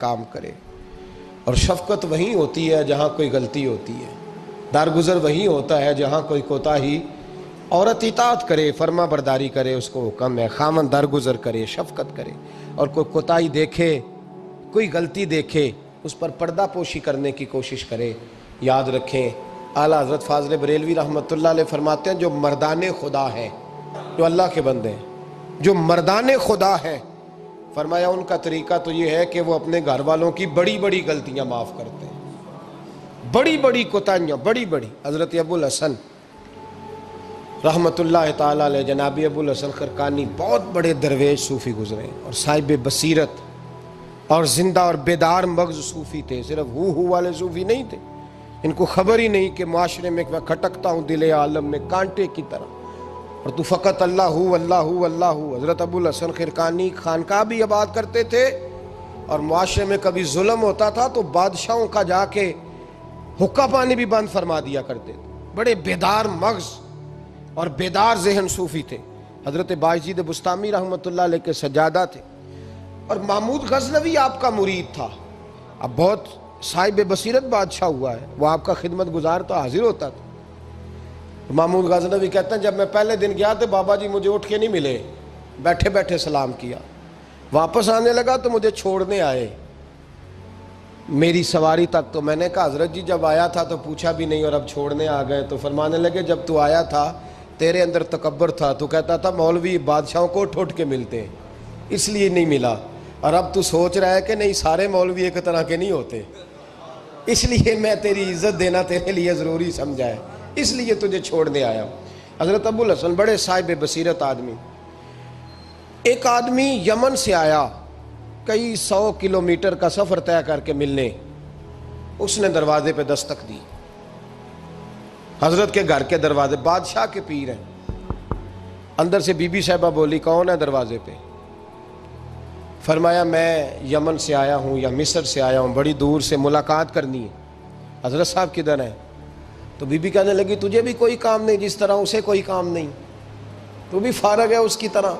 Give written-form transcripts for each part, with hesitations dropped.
کام کرے، اور شفقت وہیں ہوتی ہے جہاں کوئی غلطی ہوتی ہے، درگزر وہیں ہوتا ہے جہاں کوئی کوتاہی۔ عورت اطاعت کرے، فرما برداری کرے، اس کو حکم ہے، خامن درگزر کرے، شفقت کرے، اور کوئی کوتاہی دیکھے، کوئی غلطی دیکھے، اس پر پردہ پوشی کرنے کی کوشش کرے۔ یاد رکھیں اعلیٰ حضرت فاضل بریلوی رحمۃ اللہ علیہ فرماتے ہیں جو مردان خدا ہیں، جو اللہ کے بندے ہیں، جو مردان خدا ہیں، فرمایا ان کا طریقہ تو یہ ہے کہ وہ اپنے گھر والوں کی بڑی بڑی غلطیاں معاف کرتے ہیں، بڑی بڑی کوتاہیاں، بڑی بڑی۔ حضرت ابو الحسن رحمۃ اللہ تعالیٰ علیہ، جناب ابو الحسن خرقانی بہت بڑے درویش صوفی گزرے اور صاحب بصیرت اور زندہ اور بیدار مغز صوفی تھے، صرف ہو والے صوفی نہیں تھے۔ ان کو خبر ہی نہیں کہ معاشرے میں میں کھٹکتا ہوں دل عالم میں کانٹے کی طرح، اور تو فقط اللہ ہو اللہ ہو اللہ ہو۔ حضرت ابو الحسن خرقانی خانقاہ بھی آباد کرتے تھے، اور معاشرے میں کبھی ظلم ہوتا تھا تو بادشاہوں کا جا کے حقہ پانی بھی بند فرما دیا کرتے تھے۔ بڑے بیدار مغز اور بیدار ذہن صوفی تھے۔ حضرت باجید بستامی رحمۃ اللہ علیہ کے سجادہ تھے، اور محمود غزنوی آپ کا مرید تھا۔ اب بہت صاحب بصیرت بادشاہ ہوا ہے، وہ آپ کا خدمت گزار تو حاضر ہوتا تھا۔ محمود غزنوی کہتے ہیں جب میں پہلے دن گیا تو بابا جی مجھے اٹھ کے نہیں ملے، بیٹھے بیٹھے سلام کیا، واپس آنے لگا تو مجھے چھوڑنے آئے میری سواری تک۔ تو میں نے کہا حضرت جی جب آیا تھا تو پوچھا بھی نہیں اور اب چھوڑنے آ گئے؟ تو فرمانے لگے جب تو آیا تھا تیرے اندر تکبر تھا، تو کہتا تھا مولوی بادشاہوں کو اٹھ اٹھ کے ملتے ہیں اس لیے نہیں ملا، اور اب تو سوچ رہا ہے کہ نہیں سارے مولوی ایک طرح کے نہیں ہوتے، اس لیے میں تیری عزت دینا تیرے لیے ضروری سمجھا ہے، اس لیے تجھے چھوڑنے آیا ہوں۔ حضرت ابو الحسن بڑے صاحب بصیرت آدمی۔ ایک آدمی یمن سے آیا کئی 100 کلومیٹر کا سفر طے کر کے ملنے، اس نے دروازے پہ دستک دی، حضرت کے گھر کے دروازے، بادشاہ کے پیر ہیں۔ اندر سے بی بی صاحبہ بولی کون ہے دروازے پہ؟ فرمایا میں یمن سے آیا ہوں یا مصر سے آیا ہوں، بڑی دور سے ملاقات کرنی ہے۔ حضرت صاحب کدھر ہیں؟ تو بی بی کہنے لگی تجھے بھی کوئی کام نہیں جس طرح اسے کوئی کام نہیں، تو بھی فارغ ہے اس کی طرح،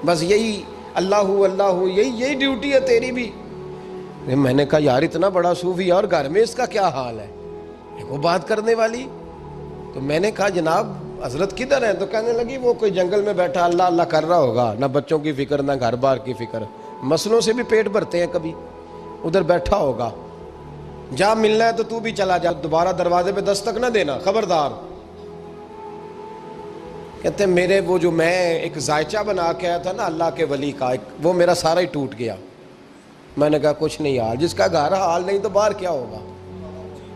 بس یہی اللہ اللہ یہی ڈیوٹی ہے تیری بھی۔ میں نے کہا یار اتنا بڑا صوفی اور گھر میں اس کا کیا حال ہے، وہ بات کرنے والی؟ تو میں نے کہا جناب حضرت کدھر ہیں؟ تو کہنے لگی وہ کوئی جنگل میں بیٹھا اللہ اللہ کر رہا ہوگا، نہ بچوں کی فکر نہ گھر بار کی فکر، مسئلوں سے بھی پیٹ بھرتے ہیں کبھی، ادھر بیٹھا ہوگا، جا ملنا ہے تو بھی چلا جا، دوبارہ دروازے پہ دستک نہ دینا خبردار۔ کہتے ہیں میرے وہ جو میں ایک ذائچہ بنا کے آیا تھا نا اللہ کے ولی کا، وہ میرا سارا ہی ٹوٹ گیا۔ میں نے کہا کچھ نہیں یار، جس کا گھر حال نہیں تو باہر کیا ہوگا،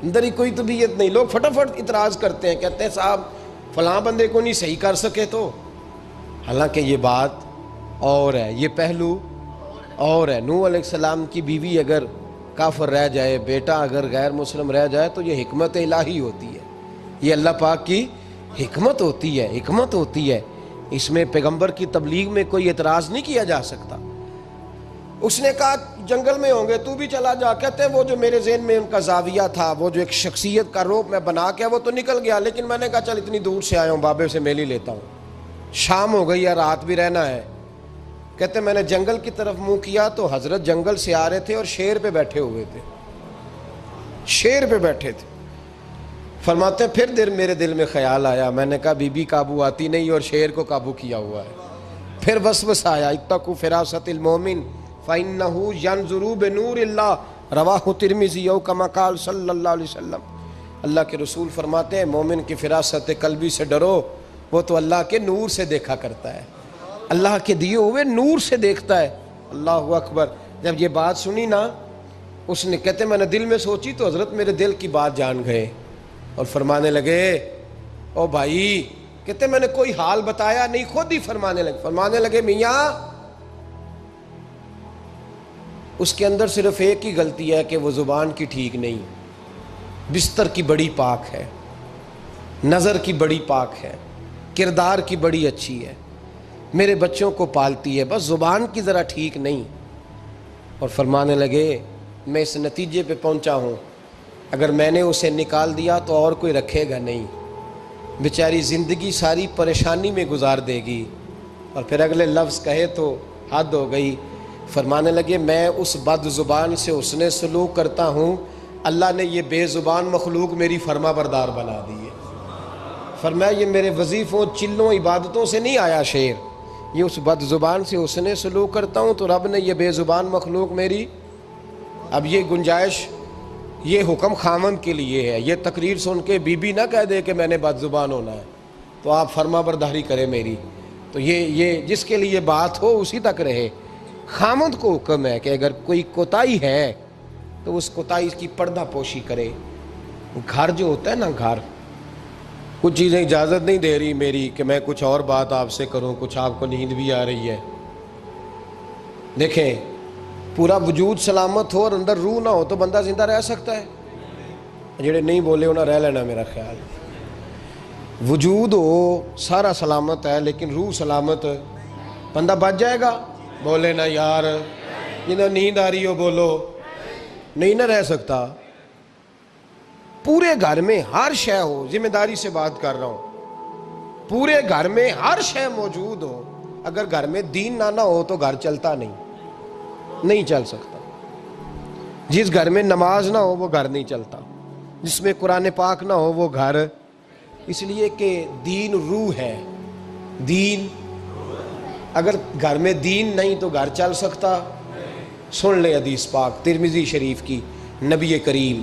اندر ہی کوئی طبیعت نہیں۔ لوگ فٹافٹ اعتراض کرتے ہیں، کہتے ہیں صاحب فلاں بندے کو نہیں صحیح کر سکے تو، حالانکہ یہ بات اور ہے، یہ پہلو اور ہے۔ نوح علیہ السلام کی بیوی اگر کافر رہ جائے، بیٹا اگر غیر مسلم رہ جائے تو یہ حکمت الہی ہوتی ہے، یہ اللہ پاک کی حکمت ہوتی ہے، حکمت ہوتی ہے۔ اس میں پیغمبر کی تبلیغ میں کوئی اعتراض نہیں کیا جا سکتا۔ اس نے کہا جنگل میں ہوں گے تو بھی چلا جا۔ کہتے ہیں وہ جو میرے ذہن میں ان کا زاویہ تھا، وہ جو ایک شخصیت کا روپ میں بنا کے وہ تو نکل گیا، لیکن میں نے کہا چل اتنی دور سے آیا ہوں بابے سے میل ہی لیتا ہوں، شام ہو گئی ہے رات بھی رہنا ہے۔ کہتے ہیں میں نے جنگل کی طرف منہ کیا تو حضرت جنگل سے آ رہے تھے اور شیر پہ بیٹھے ہوئے تھے، شیر پہ بیٹھے تھے۔ فرماتے ہیں پھر میرے دل میں خیال آیا، میں نے کہا بی بی قابو آتی نہیں اور شیر کو قابو کیا ہوا ہے۔ پھر وسوسہ آیا اتقوا فراست المومن فإنہ ینظر بنور اللہ، رواہ ترمذی او کما قال صلی اللہ علیہ وسلم۔ اللہ کے رسول فرماتے ہیں مومن کی فراست قلبی سے ڈرو، وہ تو اللہ کے نور سے دیکھا کرتا ہے، اللہ کے دیے ہوئے نور سے دیکھتا ہے۔ اللہ اکبر۔ جب یہ بات سنی نا، اس نے کہتے میں نے دل میں سوچی تو حضرت میرے دل کی بات جان گئے اور فرمانے لگے او بھائی، کہتے میں نے کوئی حال بتایا نہیں، خود ہی فرمانے لگے میاں اس کے اندر صرف ایک ہی غلطی ہے کہ وہ زبان کی ٹھیک نہیں، بستر کی بڑی پاک ہے، نظر کی بڑی پاک ہے، کردار کی بڑی اچھی ہے، میرے بچوں کو پالتی ہے، بس زبان کی ذرا ٹھیک نہیں۔ اور فرمانے لگے میں اس نتیجے پہ پہنچا ہوں اگر میں نے اسے نکال دیا تو اور کوئی رکھے گا نہیں، بیچاری زندگی ساری پریشانی میں گزار دے گی، اور پھر اگلے لفظ کہے تو حد ہو گئی، فرمانے لگے میں اس بد زبان سے حسن سلوک کرتا ہوں، اللہ نے یہ بے زبان مخلوق میری فرما بردار بنا دی ہے۔ فرمایا یہ میرے وظیفوں چلوں عبادتوں سے نہیں آیا شعر، یہ اس بد زبان سے حسن سلوک کرتا ہوں تو رب نے یہ بے زبان مخلوق میری۔ اب یہ گنجائش، یہ حکم خامند کے لیے ہے، یہ تقریر سن کے بی بی نہ کہہ دے کہ میں نے بد زبان ہونا ہے تو آپ فرما برداری کرے میری، تو یہ جس کے لیے بات ہو اسی تک رہے۔ خامند کو حکم ہے کہ اگر کوئی کوتاہی ہے تو اس کوتاہی کی پردہ پوشی کرے۔ گھر جو ہوتا ہے نا، گھر کچھ چیزیں اجازت نہیں دے رہی میری کہ میں کچھ اور بات آپ سے کروں، کچھ آپ کو نیند بھی آ رہی ہے۔ دیکھیں پورا وجود سلامت ہو اور اندر روح نہ ہو تو بندہ زندہ رہ سکتا ہے؟ جڑے نہیں بولے انہیں رہ لینا میرا خیال۔ وجود ہو سارا سلامت ہے لیکن روح سلامت، بندہ بچ جائے گا؟ بولے نا یار، جنہیں نیند آ رہی ہو بولو، نہیں نہ رہ سکتا۔ پورے گھر میں ہر شے ہو، ذمہ داری سے بات کر رہا ہوں، پورے گھر میں ہر شے موجود ہو، اگر گھر میں دین نہ ہو تو گھر چلتا نہیں چل سکتا۔ جس گھر میں نماز نہ ہو وہ گھر نہیں چلتا، جس میں قرآن پاک نہ ہو وہ گھر، اس لیے کہ دین روح ہے۔ دین اگر گھر میں دین نہیں تو گھر چل سکتا؟ سن لے حدیث پاک ترمذی شریف کی، نبی کریم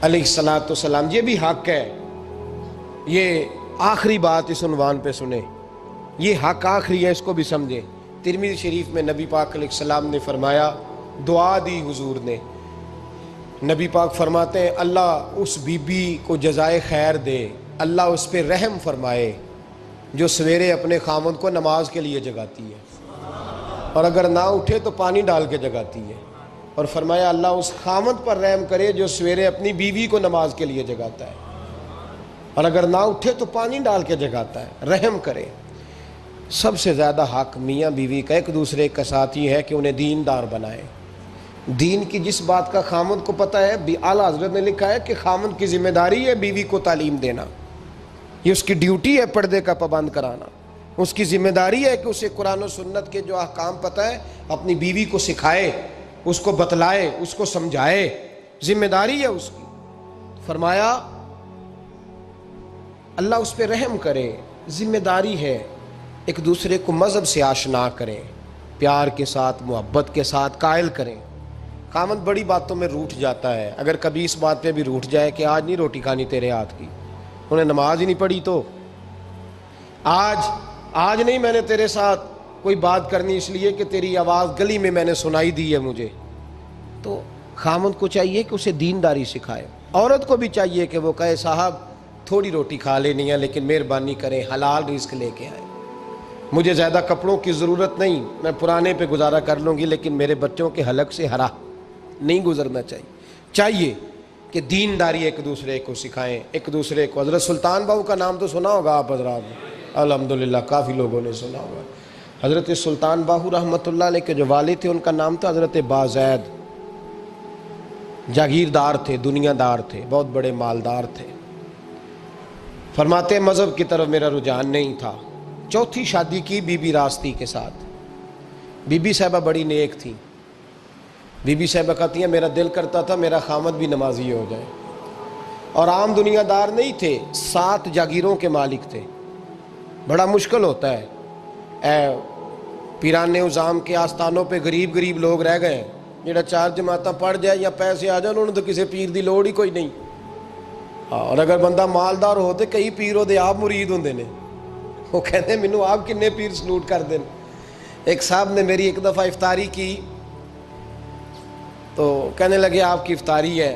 علیہ الصلاۃ والسلام، یہ بھی حق ہے، یہ آخری بات اس عنوان پہ سنیں، یہ حق آخری ہے، اس کو بھی سمجھیں۔ ترمذی شریف میں نبی پاک علیہ السلام نے فرمایا، دعا دی حضور نے، نبی پاک فرماتے ہیں اللہ اس بی بی کو جزائے خیر دے، اللہ اس پہ رحم فرمائے جو سویرے اپنے خامند کو نماز کے لیے جگاتی ہے اور اگر نہ اٹھے تو پانی ڈال کے جگاتی ہے، اور فرمایا اللہ اس خامند پر رحم کرے جو سویرے اپنی بیوی کو نماز کے لیے جگاتا ہے اور اگر نہ اٹھے تو پانی ڈال کے جگاتا ہے، رحم کرے۔ سب سے زیادہ حق میاں بیوی کا ایک دوسرے کا ساتھ یہ ہے کہ انہیں دیندار بنائے۔ دین کی جس بات کا خامند کو پتہ ہے، اعلیٰ حضرت نے لکھا ہے کہ خامند کی ذمہ داری ہے بیوی کو تعلیم دینا، یہ اس کی ڈیوٹی ہے پردے کا پابند کرانا، اس کی ذمہ داری ہے کہ اسے قرآن و سنت کے جو احکام پتہ ہے اپنی بیوی کو سکھائے، اس کو بتلائے، اس کو سمجھائے، ذمہ داری ہے اس کی۔ فرمایا اللہ اس پہ رحم کرے، ذمہ داری ہے، ایک دوسرے کو مذہب سے آشنا کریں، پیار کے ساتھ محبت کے ساتھ قائل کریں۔ خامند بڑی باتوں میں روٹھ جاتا ہے، اگر کبھی اس بات پہ بھی روٹھ جائے کہ آج نہیں روٹی کھانی تیرے ہاتھ کی، انہیں نماز ہی نہیں پڑھی تو آج نہیں میں نے تیرے ساتھ کوئی بات کرنی اس لیے کہ تیری آواز گلی میں نے سنائی دی ہے مجھے، تو خامند کو چاہیے کہ اسے دینداری سکھائے۔ عورت کو بھی چاہیے کہ وہ کہے صاحب تھوڑی روٹی کھا لینی ہے لیکن مہربانی کریں حلال رزق لے کے آئے، مجھے زیادہ کپڑوں کی ضرورت نہیں، میں پرانے پہ گزارا کر لوں گی لیکن میرے بچوں کے حلق سے ہرا نہیں گزرنا چاہیے کہ دینداری ایک دوسرے کو سکھائیں، ایک دوسرے کو۔ حضرت سلطان باہو کا نام تو سنا ہوگا آپ حضرات نے، الحمدللہ کافی لوگوں نے سنا ہوگا۔ حضرت سلطان باہو رحمۃ اللہ علیہ کے جو والد تھے ان کا نام تھا حضرت بازید، جاگیردار تھے، دنیا دار تھے، بہت بڑے مالدار تھے۔ فرماتے مذہب کی طرف میرا رجحان نہیں تھا۔ چوتھی شادی کی بی بی راستی کے ساتھ، بی بی صاحبہ بڑی نیک تھی، بی بی صاحبہ کہتی ہیں میرا دل کرتا تھا میرا خامد بھی نمازی ہو جائے، اور عام دنیا دار نہیں تھے، 7 جاگیروں کے مالک تھے۔ بڑا مشکل ہوتا ہے، اے پیران نظام کے آستانوں پہ غریب لوگ رہ گئے ہیں، جڑا 4 جماعتاں پڑھ جائے یا پیسے آ جائیں انہوں نے تو کسی پیر دی لوڑ ہی کوئی نہیں، اور اگر بندہ مالدار ہو تو کئی پیر دے آپ مرید ہوندے نے، وہ کہتے ہیں مینوں آپ کنے پیر سلوٹ کر دیں۔ ایک صاحب نے میری ایک دفعہ افطاری کی تو کہنے لگے آپ کی افطاری ہے،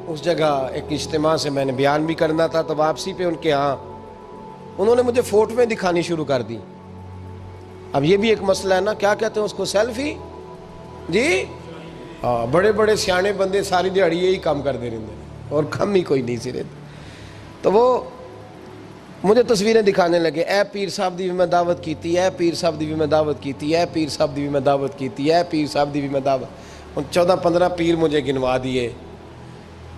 اس جگہ ایک اجتماع سے میں نے بیان بھی کرنا تھا تو واپسی پہ ان کے ہاں انہوں نے مجھے فوٹویں دکھانی شروع کر دی۔ اب یہ بھی ایک مسئلہ ہے نا، کیا کہتے ہیں اس کو، سیلفی، جی ہاں، بڑے بڑے سیانے بندے ساری دیہڑی یہی کام کر دے رہے ہیں اور کم ہی کوئی نہیں سرے، تو وہ مجھے تصویریں دکھانے لگے، اے پیر صاحب دی بھی میں دعوت کیتی، اے پیر صاحب دی بھی میں دعوت کیتی، اے پیر صاحب دی بھی میں دعوت کیتی، اے پیر صاحب دی بھی میں دعوت، 14-15 پیر مجھے گنوا دیے۔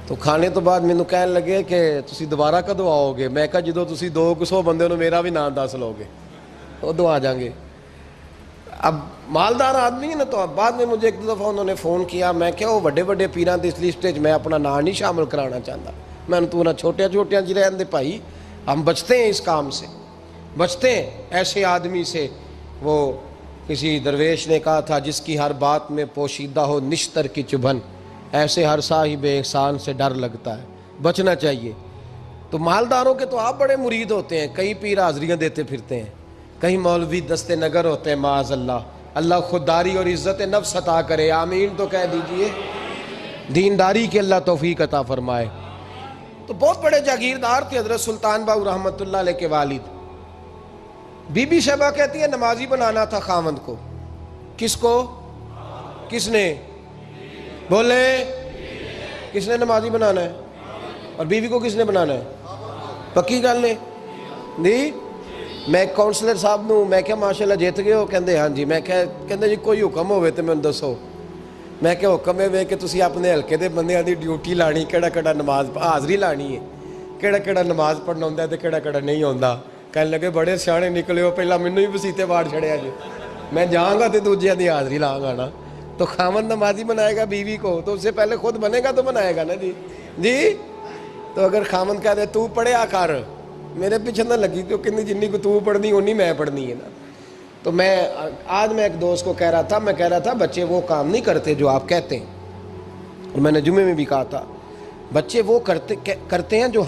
تو کھانے تو بعد مینوں کہنے لگے کہ تسی دوبارہ کدوں آؤ گے؟ میں کہا جدوں تسی 200 بندے نوں میرا بھی نام دس لو گے ادوں آ جاؤں گے۔ اب مالدار آدمی ہے نا، تو اب بعد میں مجھے ایک دو دفعہ انہوں نے فون کیا، میں کیا وہ بڑے بڑے پیراں دی اس لسٹ وچ میں اپنا نام نہیں شامل کرانا چاہتا، میں نے تو نہ چھوٹیاں چھوٹیاں جی رہن دے بھائی، ہم بچتے ہیں اس کام سے، بچتے ہیں ایسے آدمی سے۔ وہ کسی درویش نے کہا تھا، جس کی ہر بات میں پوشیدہ ہو نشتر کی چبھن، ایسے ہر صاحب احسان سے ڈر لگتا ہے، بچنا چاہیے۔ تو مالداروں کے تو آپ بڑے مرید ہوتے ہیں، کئی پیر حاضریاں دیتے پھرتے ہیں، کہیں مولوی دستے نگر ہوتے ہیں، معاذ اللہ، اللہ خودداری اور عزت نفس عطا کرے، آمین تو کہہ دیجئے، دینداری کی اللہ توفیق عطا فرمائے۔ تو بہت بڑے جاگیردار تھے حضرت سلطان باہو رحمۃ اللہ علیہ کے والد۔ بی بی شیبہ کہتی ہے نمازی بنانا تھا خاوند کو۔ کس کو؟ کس نے؟ بولے، کس نے نمازی بنانا ہے؟ اور بیوی کو کس نے بنانا ہے؟ پکی گل نے نہیں؟ میں کونسلر صاحب نوں میں کہا ماشاءاللہ جیت گئے ہو؟ کہندے ہاں جی۔ میں کہندے جی کوئی حکم ہوئے تو میں دسو۔ میں کہ حکم ہے کہ تسی اپنے ہلکے دے بندیاں دی ڈیوٹی لانی، کیڑا کیڑا نماز حاضری لانی ہے، کیڑا کیڑا نماز پڑھنا ہوندا ہے تے کیڑا کیڑا نہیں ہوندا۔ کہنے لگے بڑے سیانے نکلے ہو، پہلا مینوں ہی وسیتے واڑ چھڑیا جی، میں جاؤں گا تے دوجیاں دی حاضری لاں گا نا۔ تو خاوند نمازی بنائے گا بیوی کو تو اس سے پہلے خود بنے گا تو بنائے گا نا جی۔ جی تو اگر خاوند کہہ دے تو پڑھیا کر، میرے پیچھے نہ لگی، تو کتنی جنی کو تو پڑھنی اونی میں پڑھنی ہے نا۔ تو میں آج میں ایک دوست کو کہہ رہا تھا، میں کہہ رہا تھا بچے وہ کام نہیں کرتے جو آپ کہتے ہیں، اور میں نے جمعے میں بھی کہا تھا بچے وہ کرتے ہیں جو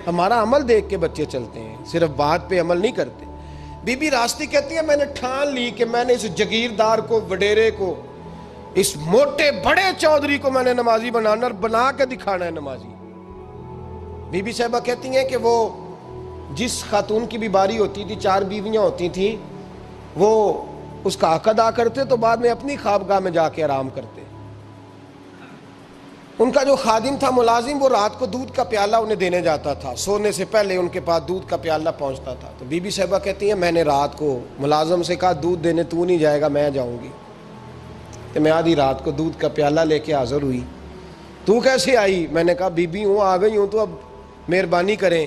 ہمارا عمل دیکھ کے بچے چلتے ہیں، صرف بات پہ عمل نہیں کرتے۔ بی بی راستی کہتی ہے میں نے ٹھان لی کہ میں نے اس جگیردار کو، وڈیرے کو، اس موٹے بڑے چودھری کو میں نے نمازی بنانا اور بنا کے دکھانا ہے نمازی۔ بی بی صاحبہ کہتی ہیں کہ وہ جس خاتون کی بھی باری ہوتی تھی، 4 بیویاں ہوتی تھیں، وہ اس کا حق ادا کرتے تو بعد میں اپنی خوابگاہ میں جا کے آرام کرتے۔ ان کا جو خادم تھا ملازم، وہ رات کو دودھ کا پیالہ انہیں دینے جاتا تھا، سونے سے پہلے ان کے پاس دودھ کا پیالہ پہنچتا تھا۔ تو بی بی صاحبہ کہتی ہیں میں نے رات کو ملازم سے کہا دودھ دینے تو نہیں جائے گا، میں جاؤں گی۔ تو میں آدھی رات کو دودھ کا پیالہ لے کے حاضر ہوئی۔ تو کیسے آئی؟ میں نے کہا بی بی ہوں، آ گئی ہوں، تو اب مہربانی کریں۔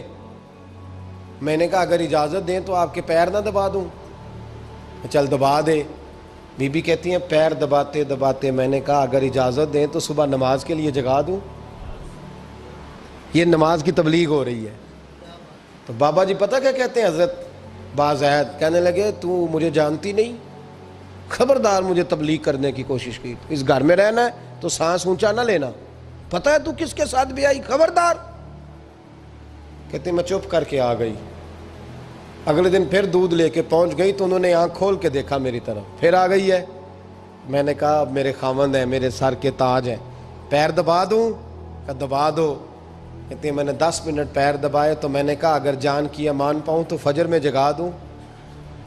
میں نے کہا اگر اجازت دیں تو آپ کے پیر نہ دبا دوں؟ چل دبا دے۔ بی بی کہتی ہیں پیر دباتے دباتے میں نے کہا اگر اجازت دیں تو صبح نماز کے لیے جگا دوں؟ یہ نماز کی تبلیغ ہو رہی ہے۔ تو بابا جی پتہ کیا کہتے ہیں حضرت بازید؟ کہنے لگے تو مجھے جانتی نہیں، خبردار مجھے تبلیغ کرنے کی کوشش کی، اس گھر میں رہنا ہے تو سانس اونچا نہ لینا، پتہ ہے تو کس کے ساتھ بھی آئی، خبردار۔ کہتے ہیں میں چپ کر کے آ گئی۔ اگلے دن پھر دودھ لے کے پہنچ گئی تو انہوں نے آنکھ کھول کے دیکھا میری طرف، پھر آ گئی ہے۔ میں نے کہا اب میرے خاوند ہیں، میرے سر کے تاج ہیں، پیر دبا دوں؟ کہ دبا دو۔ کہتے ہیں میں نے 10 منٹ پیر دبائے تو میں نے کہا اگر جان کی امان پاؤں تو فجر میں جگا دوں؟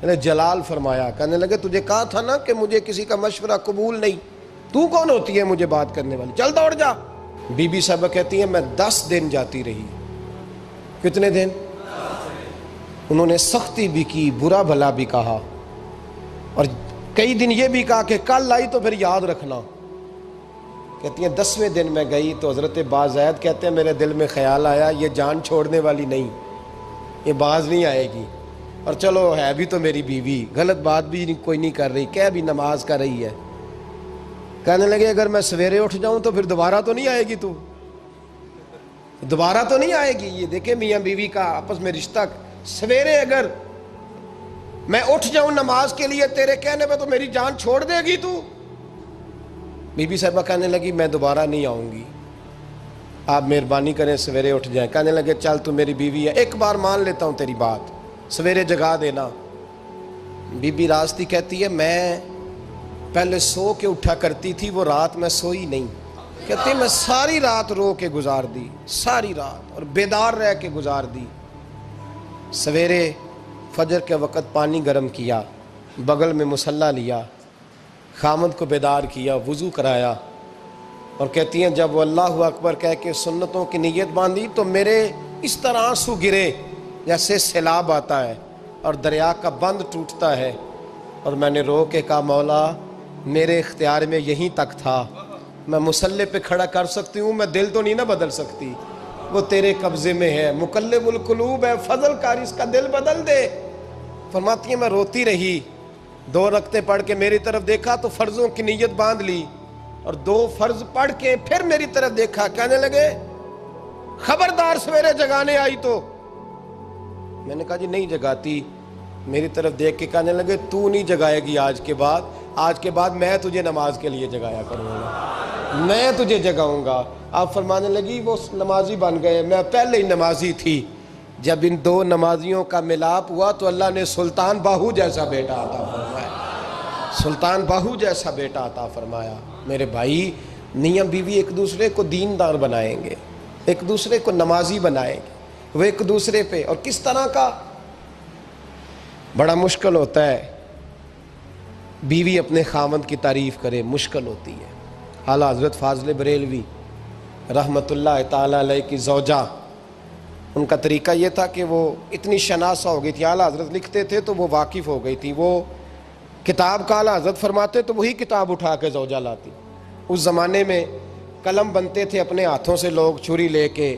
میں نے جلال فرمایا۔ کہنے لگے تجھے کہا تھا نا کہ مجھے کسی کا مشورہ قبول نہیں، تو کون ہوتی ہے مجھے بات کرنے والی، چل دوڑ جا۔ بی بی صاحبہ کہتی ہیں میں 10 دن جاتی رہی۔ کتنے دن؟ انہوں نے سختی بھی کی، برا بھلا بھی کہا، اور کئی دن یہ بھی کہا کہ کل آئی تو پھر یاد رکھنا۔ کہتی ہیں 10ویں دن میں گئی تو حضرت بازید کہتے ہیں میرے دل میں خیال آیا یہ جان چھوڑنے والی نہیں، یہ باز نہیں آئے گی، اور چلو ہے بھی تو میری بیوی، غلط بات بھی کوئی نہیں کر رہی، کہہ بھی نماز کر رہی ہے۔ کہنے لگے اگر میں سویرے اٹھ جاؤں تو پھر دوبارہ تو نہیں آئے گی، تو دوبارہ تو نہیں آئے گی۔ یہ دیکھیں میاں بیوی کا آپس میں رشتہ، سویرے اگر میں اٹھ جاؤں نماز کے لیے تیرے کہنے پہ تو میری جان چھوڑ دے گی تو؟ بی بی صاحبہ کہنے لگی میں دوبارہ نہیں آؤں گی، آپ مہربانی کریں سویرے اٹھ جائیں۔ کہنے لگے چل تو میری بیوی ہے، ایک بار مان لیتا ہوں تیری بات، سویرے جگا دینا۔ بی بی راستی کہتی ہے میں پہلے سو کے اٹھا کرتی تھی، وہ رات میں سوئی نہیں، کہتی میں ساری رات رو کے گزار دی، ساری رات، اور بیدار رہ کے گزار دی۔ سویرے فجر کے وقت پانی گرم کیا، بغل میں مصلی لیا، خامد کو بیدار کیا، وضو کرایا، اور کہتی ہیں جب وہ اللہ اکبر کہہ کے سنتوں کی نیت باندھی تو میرے اس طرح آنسو گرے جیسے سیلاب آتا ہے اور دریا کا بند ٹوٹتا ہے، اور میں نے رو کے کہا مولا میرے اختیار میں یہیں تک تھا، میں مصلی پہ کھڑا کر سکتی ہوں، میں دل تو نہیں نہ بدل سکتی، وہ تیرے قبضے میں ہے، مقلب القلوب ہے، فضل کار اس کا دل بدل دے۔ فرماتی ہیں میں روتی رہی، 2 رکعتیں پڑھ کے میری طرف دیکھا تو فرضوں کی نیت باندھ لی، اور 2 فرض پڑھ کے پھر میری طرف دیکھا، کہنے لگے خبردار سویرے جگانے آئی تو۔ میں نے کہا جی نہیں جگاتی۔ میری طرف دیکھ کے کہنے لگے تو نہیں جگائے گی آج کے بعد میں تجھے نماز کے لیے جگایا کروں گا، میں تجھے جگاؤں گا۔ آپ فرمانے لگی وہ نمازی بن گئے، میں پہلے ہی نمازی تھی۔ جب ان 2 نمازیوں کا ملاپ ہوا تو اللہ نے سلطان باہو جیسا بیٹا عطا فرمایا، سلطان باہو جیسا بیٹا عطا فرمایا۔ میرے بھائی، میاں بیوی ایک دوسرے کو دیندار بنائیں گے، ایک دوسرے کو نمازی بنائیں گے، وہ ایک دوسرے پہ، اور کس طرح کا بڑا مشکل ہوتا ہے بیوی اپنے خاوند کی تعریف کرے، مشکل ہوتی ہے۔ اعلیٰ حضرت فاضل بریلوی رحمۃ اللہ تعالی علیہ کی زوجہ، ان کا طریقہ یہ تھا کہ وہ اتنی شناسہ ہو گئی تھی، اعلیٰ حضرت لکھتے تھے تو وہ واقف ہو گئی تھی، وہ کتاب کا اعلیٰ حضرت فرماتے تو وہی کتاب اٹھا کے زوجہ لاتی۔ اس زمانے میں قلم بنتے تھے اپنے ہاتھوں سے، لوگ چھری لے کے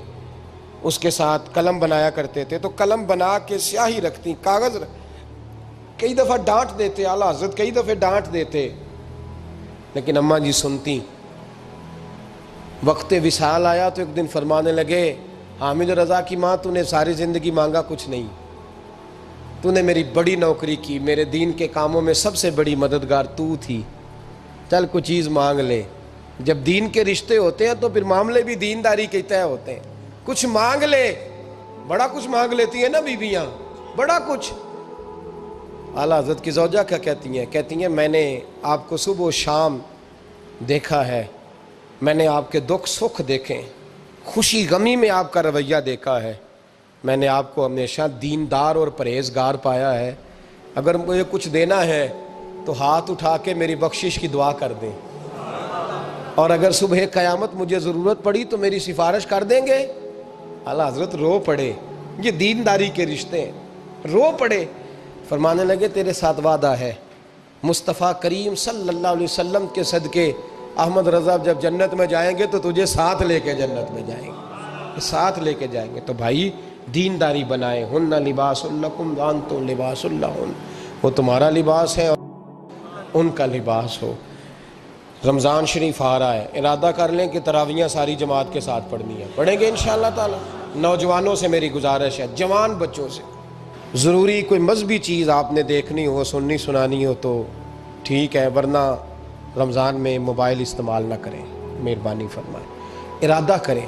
اس کے ساتھ قلم بنایا کرتے تھے، تو قلم بنا کے سیاہی رکھتی، کاغذ کئی دفعہ ڈانٹ دیتے، اعلیٰ حضرت کئی دفعہ ڈانٹ دیتے، لیکن اماں جی سنتی۔ وقت وصال آیا تو ایک دن فرمانے لگے حامد رضا کی ماں، تو نے ساری زندگی مانگا کچھ نہیں، تو نے میری بڑی نوکری کی، میرے دین کے کاموں میں سب سے بڑی مددگار تو تھی، چل کچھ چیز مانگ لے۔ جب دین کے رشتے ہوتے ہیں تو پھر معاملے بھی دینداری کے طے ہوتے ہیں، کچھ مانگ لے۔ بڑا کچھ مانگ لیتی ہیں نا بیویاں، بڑا کچھ۔ اعلیٰ حضرت کی زوجہ کیا کہتی ہیں میں نے آپ کو صبح و شام دیکھا ہے، میں نے آپ کے دکھ سکھ دیکھے، خوشی غمی میں آپ کا رویہ دیکھا ہے، میں نے آپ کو ہمیشہ دیندار اور پرہیزگار پایا ہے، اگر مجھے کچھ دینا ہے تو ہاتھ اٹھا کے میری بخشش کی دعا کر دیں، اور اگر صبح قیامت مجھے ضرورت پڑی تو میری سفارش کر دیں گے۔ اعلیٰ حضرت رو پڑے، یہ دینداری کے رشتے ہیں، رو پڑے، فرمانے لگے تیرے ساتھ وعدہ ہے، مصطفیٰ کریم صلی اللہ علیہ وسلم کے صدقے احمد رضا جب جنت میں جائیں گے تو تجھے ساتھ لے کے جنت میں جائیں گے، ساتھ لے کے جائیں گے۔ تو بھائی دینداری بنائیں، ہن لباس لکم وانتم لباس لہن، وہ تمہارا لباس ہے اور ان کا لباس ہو۔ رمضان شریف آ رہا ہے، ارادہ کر لیں کہ تراویحیں ساری جماعت کے ساتھ پڑھنی ہے، پڑھیں گے انشاءاللہ تعالی۔ نوجوانوں سے میری گزارش ہے، جوان بچوں سے، ضروری کوئی مذہبی چیز آپ نے دیکھنی ہو، سننی سنانی ہو تو ٹھیک ہے، ورنہ رمضان میں موبائل استعمال نہ کریں، مہربانی فرمائیں، ارادہ کریں۔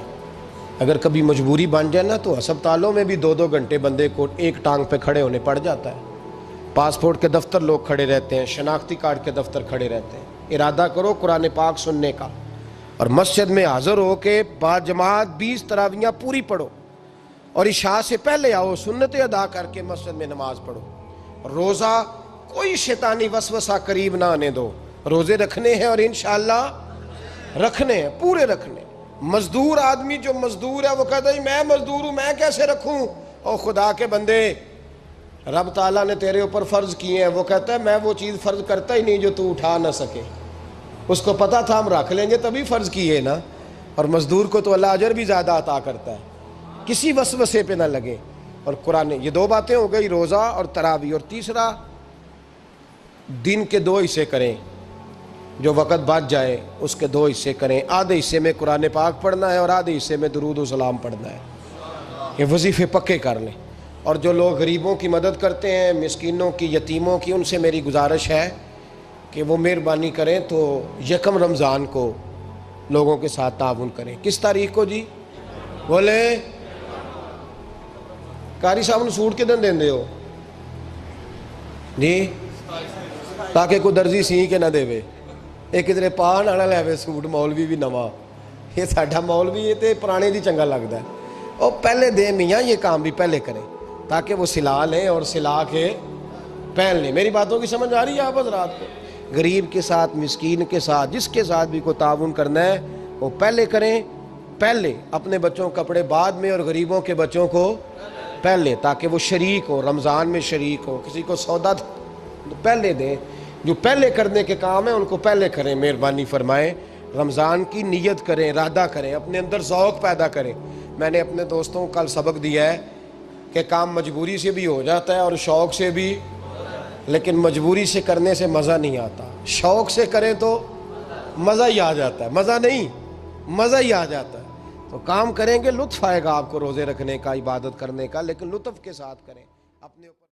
اگر کبھی مجبوری بن جائے نا تو ہسپتالوں میں بھی 2-2 گھنٹے بندے کو ایک ٹانگ پہ کھڑے ہونے پڑ جاتا ہے، پاسپورٹ کے دفتر لوگ کھڑے رہتے ہیں، شناختی کارڈ کے دفتر کھڑے رہتے ہیں۔ ارادہ کرو قرآن پاک سننے کا، اور مسجد میں حاضر ہو کے با جماعت 20 تراویحیں پوری پڑھو، اور عشاء سے پہلے آؤ، سنتیں ادا کر کے مسجد میں نماز پڑھو۔ روزہ کوئی شیطانی وسوسہ قریب نہ آنے دو، روزے رکھنے ہیں اور انشاءاللہ رکھنے ہیں، پورے رکھنے۔ مزدور آدمی جو مزدور ہے وہ کہتا ہے میں مزدور ہوں، میں کیسے رکھوں؟ اور خدا کے بندے، رب تعالیٰ نے تیرے اوپر فرض کیے ہیں، وہ کہتا ہے میں وہ چیز فرض کرتا ہی نہیں جو تو اٹھا نہ سکے، اس کو پتا تھا ہم رکھ لیں گے تبھی فرض کیے نا۔ اور مزدور کو تو اللہ اجر بھی زیادہ عطا کرتا ہے، کسی وسوسے پہ نہ لگے۔ اور قرآن، یہ 2 باتیں ہو گئی، روزہ اور تراویح۔ اور تیسرا، دن کے 2 حصے کریں، جو وقت بچ جائے اس کے 2 حصے کریں، آدھے حصے میں قرآن پاک پڑھنا ہے اور آدھے حصے میں درود و سلام پڑھنا ہے، یہ وظیفے پکے کر لیں۔ اور جو لوگ غریبوں کی مدد کرتے ہیں، مسکینوں کی، یتیموں کی، ان سے میری گزارش ہے کہ وہ مہربانی کریں تو 1 رمضان کو لوگوں کے ساتھ تعاون کریں۔ کس تاریخ کو جی؟ بولے قاری صاحب نے سوٹ کدن دیں دے ہو جی، تاکہ کوئی درزی سی کے نہ دے وے، ایک ادھر پاہ نہ لے وے سوٹ، مولوی بھی نواں، یہ ساڈا مولوی یہ تے پرانے دی چنگا لگتا ہے، اور پہلے دے میاں یہ کام بھی پہلے کریں تاکہ وہ سلا لیں اور سلا کے پہن لیں۔ میری باتوں کی سمجھ آ رہی ہے آپ حضرات کو؟ غریب کے ساتھ، مسکین کے ساتھ، جس کے ساتھ بھی کو تعاون کرنا ہے وہ پہلے کریں، پہلے اپنے بچوں کے کپڑے بعد میں، اور غریبوں کے بچوں کو پہلے، تاکہ وہ شریک ہو، رمضان میں شریک ہو، کسی کو سودا پہلے دیں، جو پہلے کرنے کے کام ہیں ان کو پہلے کریں، مہربانی فرمائیں۔ رمضان کی نیت کریں، ارادہ کریں، اپنے اندر ذوق پیدا کریں۔ میں نے اپنے دوستوں کو کل سبق دیا ہے کہ کام مجبوری سے بھی ہو جاتا ہے اور شوق سے بھی، لیکن مجبوری سے کرنے سے مزہ نہیں آتا. شوق سے کریں تو مزہ ہی آ جاتا ہے. مزہ نہیں، مزہ ہی آ جاتا ہے. تو کام کریں گے، لطف آئے گا آپ کو روزے رکھنے کا، عبادت کرنے کا، لیکن لطف کے ساتھ کریں. اپنے اوپر